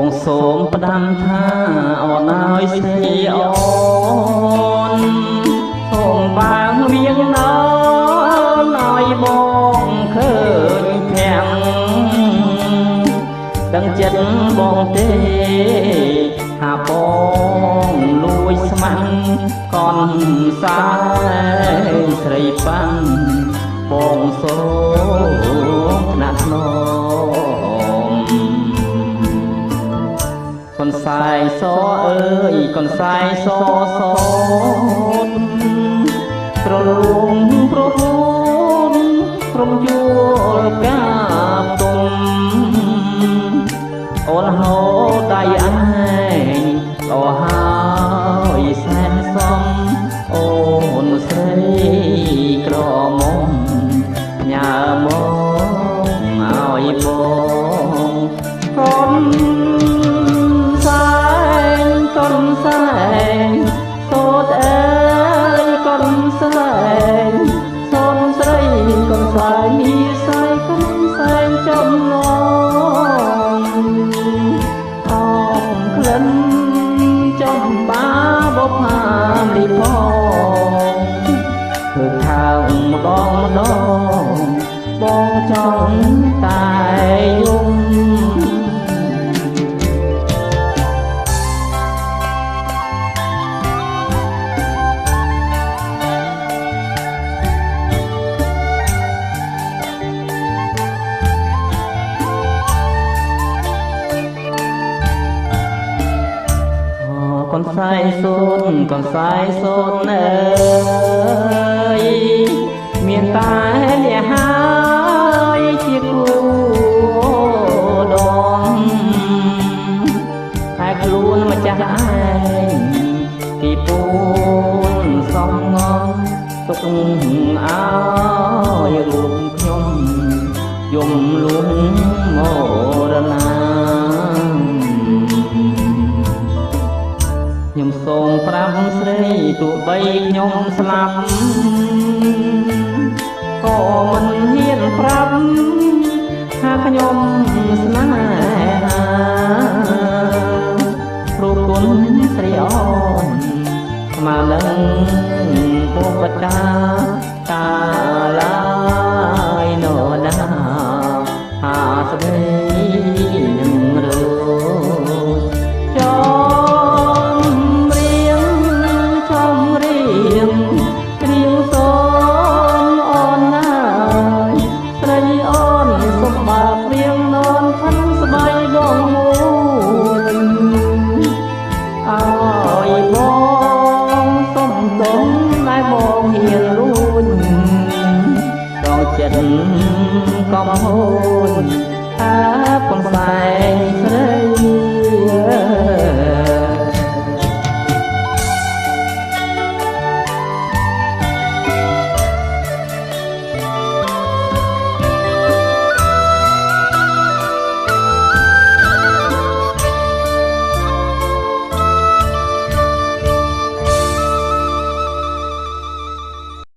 បងសូមផ្ដាំថាអូនហើយស្រីអូនសូមបាងរៀងណឲ្យបងឃើញភាំងដឹងចិត្តបងទេថាបងលួយស្មាំងកនសាយស្រីប៉ាំងបងសូមថ្នាក់ធ្នមកនសាយសអើយកនសាយសសនប្រលួងប្រហូនព្រមយល់កាបទុំអូនហូរដៃឯងលោហើយសែនសំអូនស្រីក្រមុំញ៉ាមកឲ្យបងកូនសែងសូតអើយកូនសែងសូនស្រីកូនសែងនេះស្រីកូនសែងចំណងអងក្លិនចំបាបុផាមលីផងធ្វើខាងម្ដងបងចង់តែយំកនសាយសូនកនសាយសូនអើយមានតែលះហើយជាគូដងតែខ្លួនម្ចាស់ឯងទីពូនសំងំទុកឲ្យរួមខ្ញុំយំលួងមរណាខ្ញុំសូមប្រាប់ស្រីទោះបីខ្ញុំស្លាប់ក៏មិនហ៊ានប្រាប់ថាខ្ញុំស្នេហាព្រោះគុណស្រីអូនស្មើនឹងបុព្វតាកាលាយនរណាហាស្ដីនឹងរួគ្រៀងសូមអូនណាយស្រីអូនសុំបាបរៀងននផាន់ស្បៃបងមួយឲ្យបងសុំដងតែបងហ៊ានរួញដងចិត្តកំហូនថាកំសែងស្រី